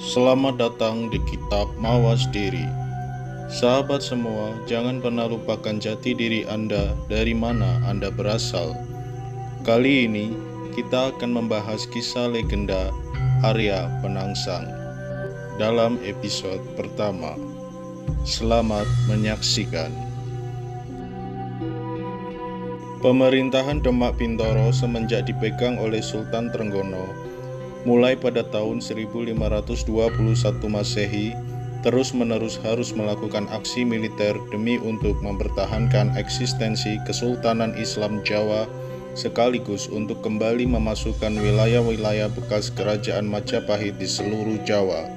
Selamat datang di Kitab Mawas Diri. Sahabat semua, jangan pernah lupakan jati diri Anda, dari mana Anda berasal. Kali ini, kita akan membahas kisah legenda Arya Penangsang dalam episode pertama. Selamat menyaksikan. Pemerintahan Demak Bintoro semenjak dipegang oleh Sultan Trenggono mulai pada tahun 1521 Masehi, terus-menerus harus melakukan aksi militer demi untuk mempertahankan eksistensi Kesultanan Islam Jawa, sekaligus untuk kembali memasukkan wilayah-wilayah bekas Kerajaan Majapahit di seluruh Jawa.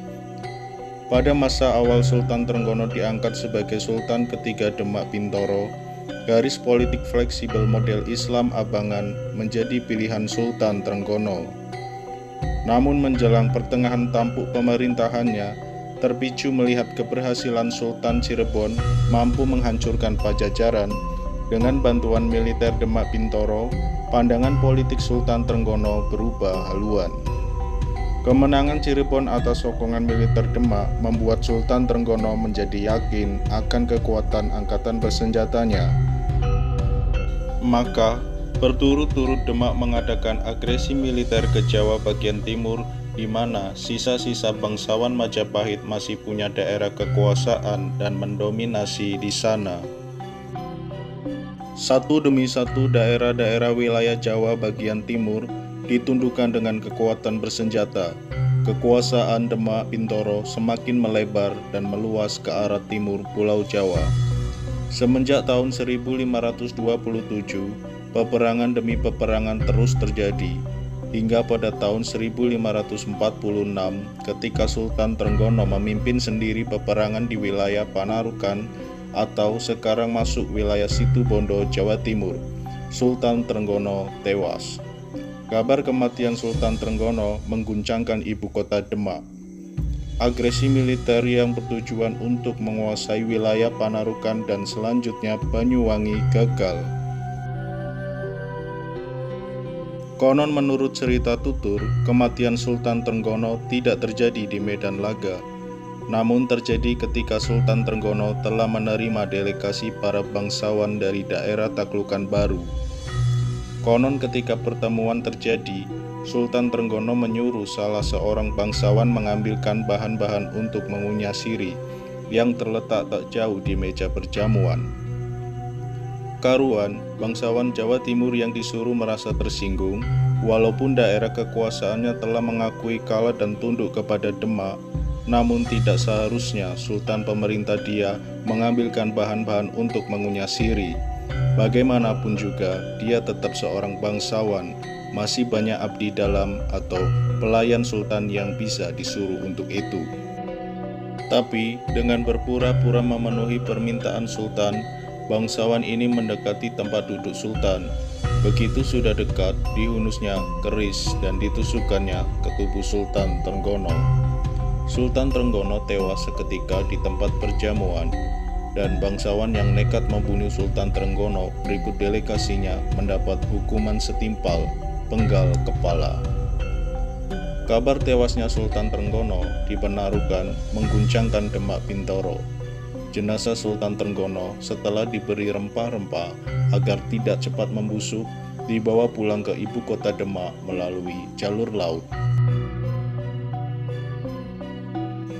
Pada masa awal Sultan Trenggono diangkat sebagai Sultan ketiga Demak Bintoro, garis politik fleksibel model Islam Abangan menjadi pilihan Sultan Trenggono. Namun menjelang pertengahan tampuk pemerintahannya, terpicu melihat keberhasilan Sultan Cirebon mampu menghancurkan Pajajaran dengan bantuan militer Demak Bintoro, pandangan politik Sultan Trenggono berubah haluan. Kemenangan Cirebon atas sokongan militer Demak membuat Sultan Trenggono menjadi yakin akan kekuatan angkatan bersenjatanya. Maka, berturut-turut Demak mengadakan agresi militer ke Jawa bagian timur, di mana sisa-sisa bangsawan Majapahit masih punya daerah kekuasaan dan mendominasi di sana. Satu demi satu daerah-daerah wilayah Jawa bagian timur ditundukkan dengan kekuatan bersenjata. Kekuasaan Demak Bintoro semakin melebar dan meluas ke arah timur Pulau Jawa. Semenjak tahun 1527, peperangan demi peperangan terus terjadi, hingga pada tahun 1546 ketika Sultan Trenggono memimpin sendiri peperangan di wilayah Panarukan atau sekarang masuk wilayah Situbondo, Jawa Timur. Sultan Trenggono tewas. Kabar kematian Sultan Trenggono mengguncangkan ibu kota Demak. Agresi militer yang bertujuan untuk menguasai wilayah Panarukan dan selanjutnya Banyuwangi gagal. Konon menurut cerita tutur, kematian Sultan Trenggono tidak terjadi di medan laga, namun terjadi ketika Sultan Trenggono telah menerima delegasi para bangsawan dari daerah taklukan baru. Konon ketika pertemuan terjadi, Sultan Trenggono menyuruh salah seorang bangsawan mengambilkan bahan-bahan untuk mengunyah sirih yang terletak tak jauh di meja perjamuan. Karuan, bangsawan Jawa Timur yang disuruh merasa tersinggung, walaupun daerah kekuasaannya telah mengakui kalah dan tunduk kepada Demak, namun tidak seharusnya Sultan pemerintah dia mengambilkan bahan-bahan untuk mengunyah sirih. Bagaimanapun juga, dia tetap seorang bangsawan, masih banyak abdi dalam atau pelayan Sultan yang bisa disuruh untuk itu. Tapi, dengan berpura-pura memenuhi permintaan Sultan, bangsawan ini mendekati tempat duduk Sultan. Begitu sudah dekat, dihunusnya keris dan ditusukkannya ke tubuh Sultan Trenggono. Sultan Trenggono tewas seketika di tempat perjamuan, dan bangsawan yang nekat membunuh Sultan Trenggono berikut delegasinya mendapat hukuman setimpal penggal kepala. Kabar tewasnya Sultan Trenggono di Panarukan mengguncangkan Demak Bintoro. Jenazah Sultan Trenggono setelah diberi rempah-rempah agar tidak cepat membusuk, dibawa pulang ke ibu kota Demak melalui jalur laut.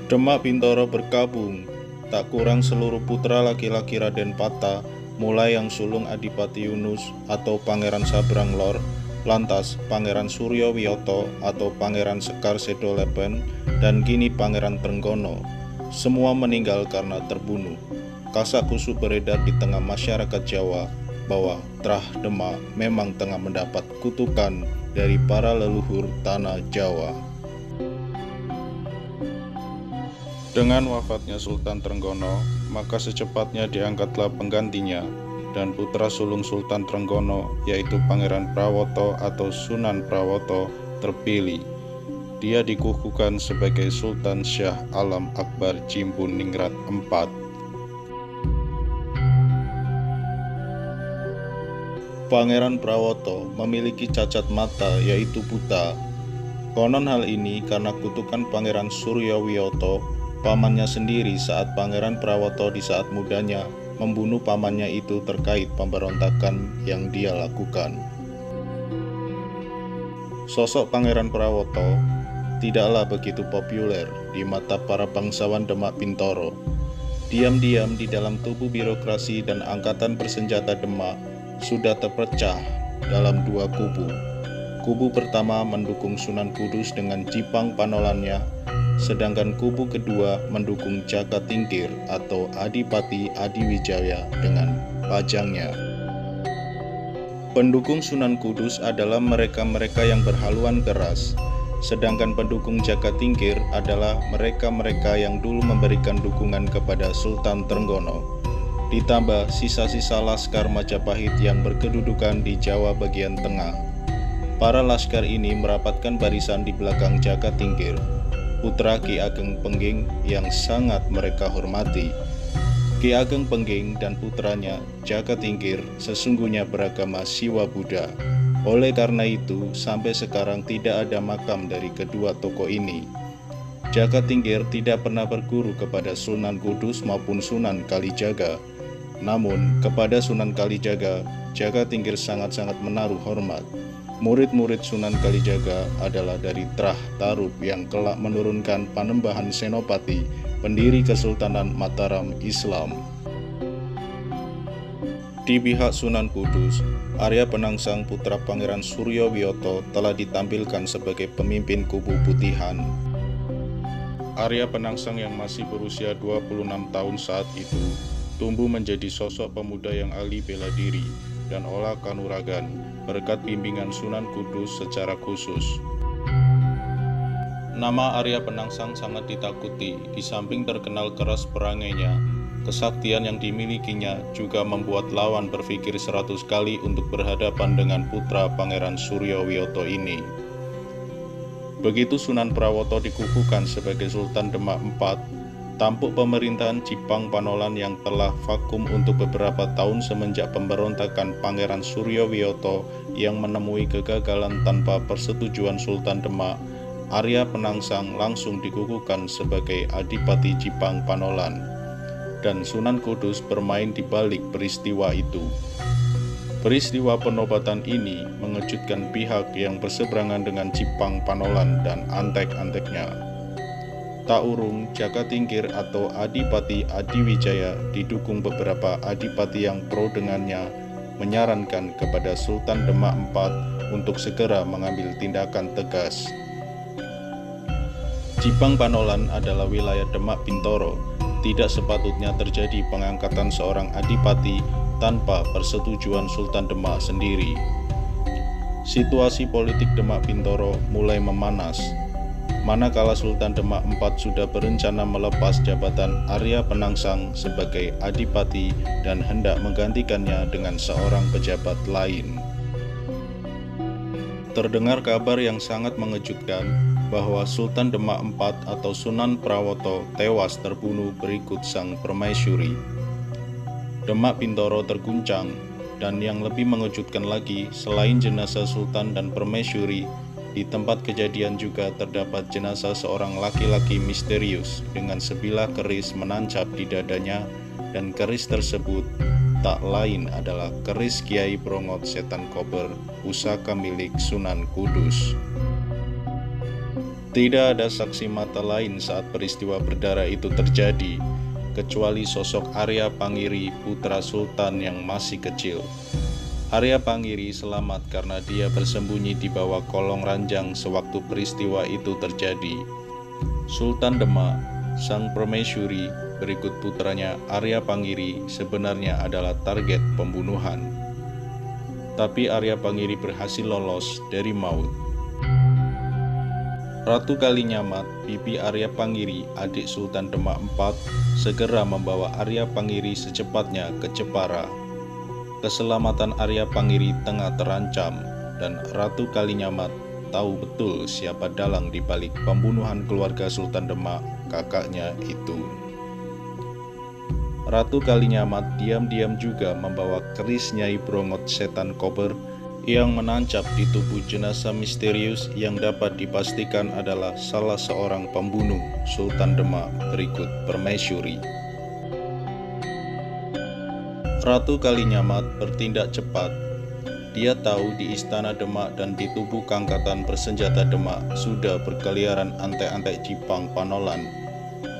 Demak Bintoro berkabung, tak kurang seluruh putra laki-laki Raden Pata, mulai yang sulung Adipati Yunus atau Pangeran Sabrang Lor, lantas Pangeran Suryo Wiyoto atau Pangeran Sekar Sedolepen, dan kini Pangeran Trenggono. Semua meninggal karena terbunuh. Kasak kusuk beredar di tengah masyarakat Jawa bahwa Trah Demak memang tengah mendapat kutukan dari para leluhur tanah Jawa. Dengan wafatnya Sultan Trenggono, maka secepatnya diangkatlah penggantinya, dan putra sulung Sultan Trenggono, yaitu Pangeran Prawoto atau Sunan Prawoto, terpilih. Dia dikukuhkan sebagai Sultan Syah Alam Akbar Jimbun Ningrat IV. Pangeran Prawoto memiliki cacat mata yaitu buta. Konon hal ini karena kutukan Pangeran Suryawiyoto, pamannya sendiri saat Pangeran Prawoto di saat mudanya membunuh pamannya itu terkait pemberontakan yang dia lakukan. Sosok Pangeran Prawoto tidaklah begitu populer di mata para bangsawan Demak Bintoro. Diam-diam di dalam tubuh birokrasi dan angkatan bersenjata Demak sudah terpecah dalam dua kubu. Kubu pertama mendukung Sunan Kudus dengan Jipang Panolannya, sedangkan kubu kedua mendukung Jaka Tingkir atau Adipati Adiwijaya dengan pajangnya. Pendukung Sunan Kudus adalah mereka-mereka yang berhaluan keras, sedangkan pendukung Jaka Tingkir adalah mereka-mereka yang dulu memberikan dukungan kepada Sultan Trenggono, ditambah sisa-sisa laskar Majapahit yang berkedudukan di Jawa bagian tengah. Para laskar ini merapatkan barisan di belakang Jaka Tingkir, putra Ki Ageng Pengging yang sangat mereka hormati. Ki Ageng Pengging dan putranya Jaka Tingkir sesungguhnya beragama Siwa Buddha. Oleh karena itu, sampai sekarang tidak ada makam dari kedua tokoh ini. Jaka Tingkir tidak pernah berguru kepada Sunan Kudus maupun Sunan Kalijaga. Namun, kepada Sunan Kalijaga, Jaka Tingkir sangat-sangat menaruh hormat. Murid-murid Sunan Kalijaga adalah dari Trah Tarub yang kelak menurunkan Panembahan Senopati, pendiri Kesultanan Mataram Islam. Di pihak Sunan Kudus, Arya Penangsang putra Pangeran Suryawiyoto telah ditampilkan sebagai pemimpin kubu Putihan. Arya Penangsang yang masih berusia 26 tahun saat itu, tumbuh menjadi sosok pemuda yang ahli bela diri dan olah kanuragan berkat bimbingan Sunan Kudus secara khusus. Nama Arya Penangsang sangat ditakuti, di samping terkenal keras perangainya, kesaktian yang dimilikinya juga membuat lawan berpikir 100 kali untuk berhadapan dengan putra Pangeran Suryawiyoto ini. Begitu Sunan Prawoto dikukuhkan sebagai Sultan Demak IV, tampuk pemerintahan Jipang Panolan yang telah vakum untuk beberapa tahun semenjak pemberontakan Pangeran Suryawiyoto yang menemui kegagalan tanpa persetujuan Sultan Demak, Arya Penangsang langsung dikukuhkan sebagai Adipati Jipang Panolan, dan Sunan Kudus bermain di balik peristiwa itu. Peristiwa penobatan ini mengejutkan pihak yang berseberangan dengan Jipang Panolan dan antek-anteknya. Tak urung, Jaka Tingkir atau Adipati Adiwijaya didukung beberapa adipati yang pro dengannya menyarankan kepada Sultan Demak IV untuk segera mengambil tindakan tegas. Jipang Panolan adalah wilayah Demak Bintoro. Tidak sepatutnya terjadi pengangkatan seorang adipati tanpa persetujuan Sultan Demak sendiri. Situasi politik Demak Bintoro mulai memanas. Manakala Sultan Demak IV sudah berencana melepas jabatan Arya Penangsang sebagai adipati dan hendak menggantikannya dengan seorang pejabat lain. Terdengar kabar yang sangat mengejutkan bahwa Sultan Demak IV atau Sunan Prawoto tewas terbunuh berikut sang permaisuri. Demak Bintoro terguncang, dan yang lebih mengejutkan lagi, selain jenazah Sultan dan permaisuri, di tempat kejadian juga terdapat jenazah seorang laki-laki misterius dengan sebilah keris menancap di dadanya, dan keris tersebut tak lain adalah keris Kiai Brongot Setan Kober, pusaka milik Sunan Kudus. Tidak ada saksi mata lain saat peristiwa berdarah itu terjadi, kecuali sosok Arya Pangiri, putra Sultan yang masih kecil. Arya Pangiri selamat karena dia bersembunyi di bawah kolong ranjang sewaktu peristiwa itu terjadi. Sultan Demak, sang permaisuri, berikut putranya Arya Pangiri sebenarnya adalah target pembunuhan. Tapi Arya Pangiri berhasil lolos dari maut. Ratu Kalinyamat, bibi Arya Pangiri, adik Sultan Demak IV, segera membawa Arya Pangiri secepatnya ke Jepara. Keselamatan Arya Pangiri tengah terancam, dan Ratu Kalinyamat tahu betul siapa dalang di balik pembunuhan keluarga Sultan Demak, kakaknya itu. Ratu Kalinyamat diam-diam juga membawa keris Nyai Brongot Setan Kober yang menancap di tubuh jenazah misterius yang dapat dipastikan adalah salah seorang pembunuh Sultan Demak berikut permaisuri. Ratu Kalinyamat bertindak cepat. Dia tahu di istana Demak dan di tubuh Kangkatan Bersenjata Demak sudah berkeliaran antek-antek Jipang Panolan.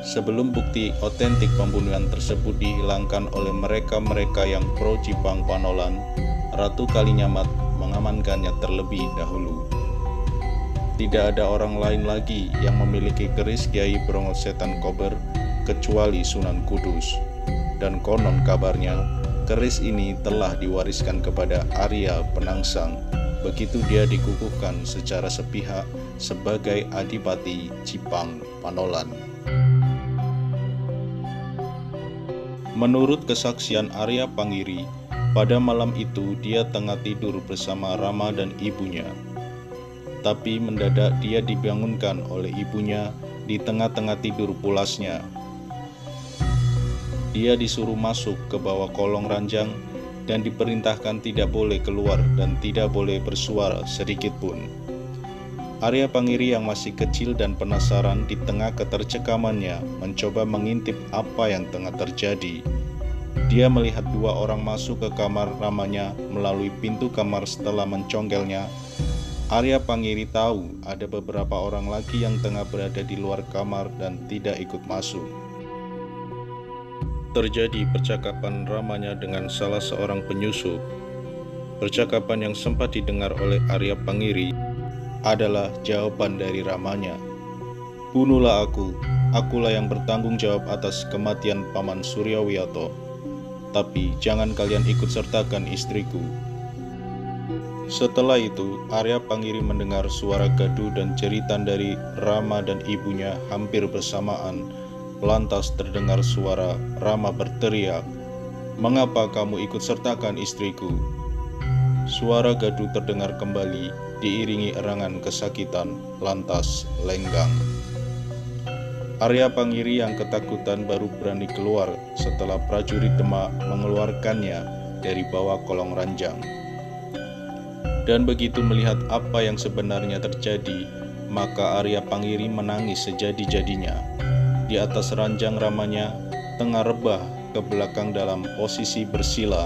Sebelum bukti otentik pembunuhan tersebut dihilangkan oleh mereka-mereka yang pro Jipang Panolan, Ratu Kalinyamat mengamankannya terlebih dahulu. Tidak ada orang lain lagi yang memiliki keris Kiai Brongot Setan Kober kecuali Sunan Kudus. Dan konon kabarnya, keris ini telah diwariskan kepada Arya Penangsang begitu dia dikukuhkan secara sepihak sebagai Adipati Jipang Panolan. Menurut kesaksian Arya Panggiri, pada malam itu dia tengah tidur bersama Rama dan ibunya. Tapi mendadak dia dibangunkan oleh ibunya di tengah-tengah tidur pulasnya. Dia disuruh masuk ke bawah kolong ranjang dan diperintahkan tidak boleh keluar dan tidak boleh bersuara sedikit pun. Arya Panggiri yang masih kecil dan penasaran di tengah ketercekamannya mencoba mengintip apa yang tengah terjadi. Dia melihat dua orang masuk ke kamar Ramanya melalui pintu kamar setelah mencongkelnya. Arya Panggiri tahu ada beberapa orang lagi yang tengah berada di luar kamar dan tidak ikut masuk. Terjadi percakapan Ramanya dengan salah seorang penyusup. Percakapan yang sempat didengar oleh Arya Panggiri adalah jawaban dari Ramanya. "Bunuhlah aku, akulah yang bertanggung jawab atas kematian Paman Suryawiyato. Tapi jangan kalian ikut sertakan istriku." Setelah itu, Arya Panggiri mendengar suara gaduh dan jeritan dari Rama dan ibunya hampir bersamaan. Lantas terdengar suara Rama berteriak, "Mengapa kamu ikut sertakan istriku?" Suara gaduh terdengar kembali, diiringi erangan kesakitan, lantas lenggang. Arya Panggiri yang ketakutan baru berani keluar setelah prajurit Demak mengeluarkannya dari bawah kolong ranjang. Dan begitu melihat apa yang sebenarnya terjadi, maka Arya Panggiri menangis sejadi-jadinya. Di atas ranjang Ramanya tengah rebah ke belakang dalam posisi bersila,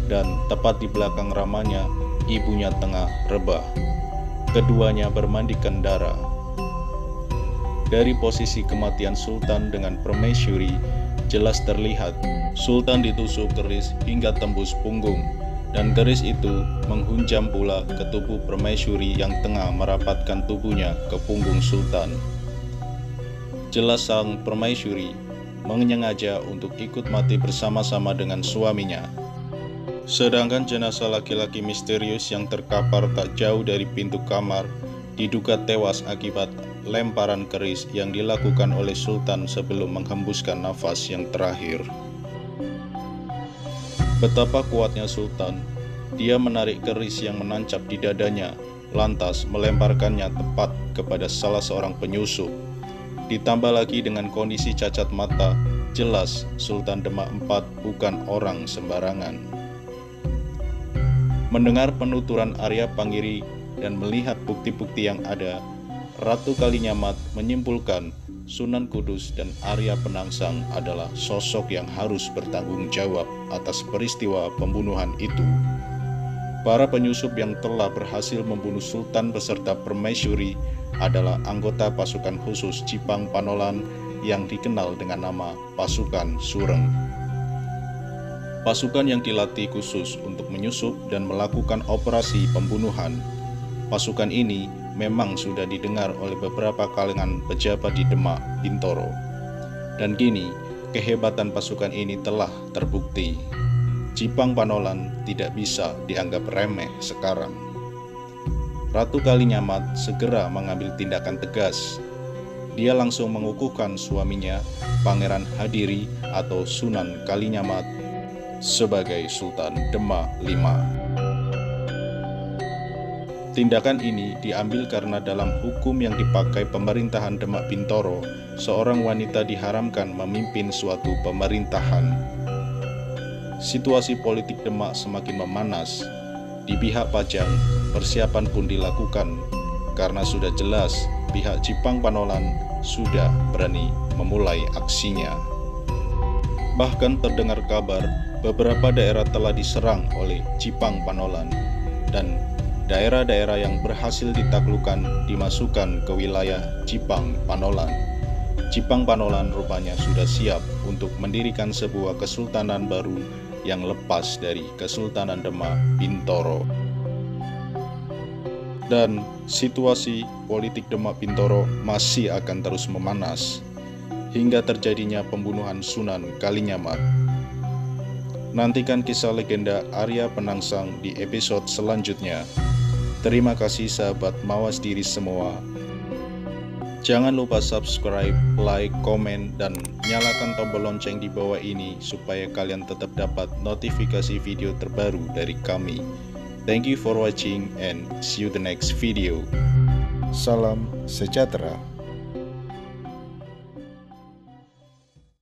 dan tepat di belakang Ramanya ibunya tengah rebah. Keduanya bermandikan darah. Dari posisi kematian Sultan dengan permaisuri jelas terlihat Sultan ditusuk keris hingga tembus punggung, dan keris itu menghunjam pula ke tubuh permaisuri yang tengah merapatkan tubuhnya ke punggung Sultan. Jelas sang permaisuri menyengaja untuk ikut mati bersama-sama dengan suaminya. Sedangkan jenazah laki-laki misterius yang terkapar tak jauh dari pintu kamar diduga tewas akibat lemparan keris yang dilakukan oleh Sultan sebelum menghembuskan nafas yang terakhir. Betapa kuatnya Sultan, dia menarik keris yang menancap di dadanya, lantas melemparkannya tepat kepada salah seorang penyusup. Ditambah lagi dengan kondisi cacat mata, jelas Sultan Demak IV bukan orang sembarangan. Mendengar penuturan Arya Panggiri dan melihat bukti-bukti yang ada, Ratu Kalinyamat menyimpulkan Sunan Kudus dan Arya Penangsang adalah sosok yang harus bertanggung jawab atas peristiwa pembunuhan itu. Para penyusup yang telah berhasil membunuh Sultan beserta permaisuri adalah anggota pasukan khusus Jipang Panolan yang dikenal dengan nama Pasukan Sureng. Pasukan yang dilatih khusus untuk menyusup dan melakukan operasi pembunuhan. Pasukan ini memang sudah didengar oleh beberapa kalangan pejabat di Demak, Bintoro. Dan kini, kehebatan pasukan ini telah terbukti. Jipang Panolan tidak bisa dianggap remeh sekarang. Ratu Kalinyamat segera mengambil tindakan tegas. Dia langsung mengukuhkan suaminya, Pangeran Hadiri atau Sunan Kalinyamat, sebagai Sultan Demak V. Tindakan ini diambil karena dalam hukum yang dipakai pemerintahan Demak Bintoro, seorang wanita diharamkan memimpin suatu pemerintahan. Situasi politik Demak semakin memanas. Di pihak Pajang, persiapan pun dilakukan karena sudah jelas pihak Cipang Panolan sudah berani memulai aksinya. Bahkan terdengar kabar beberapa daerah telah diserang oleh Cipang Panolan dan daerah-daerah yang berhasil ditaklukkan dimasukkan ke wilayah Cipang Panolan. Cipang Panolan rupanya sudah siap untuk mendirikan sebuah kesultanan baru yang lepas dari Kesultanan Demak Bintoro. Dan situasi politik Demak Bintoro masih akan terus memanas hingga terjadinya pembunuhan Sunan Kalijamat. Nantikan kisah legenda Arya Penangsang di episode selanjutnya. Terima kasih sahabat Mawas Diri semua. Jangan lupa subscribe, like, komen, dan nyalakan tombol lonceng di bawah ini supaya kalian tetap dapat notifikasi video terbaru dari kami. Thank you for watching and see you the next video. Salam sejahtera.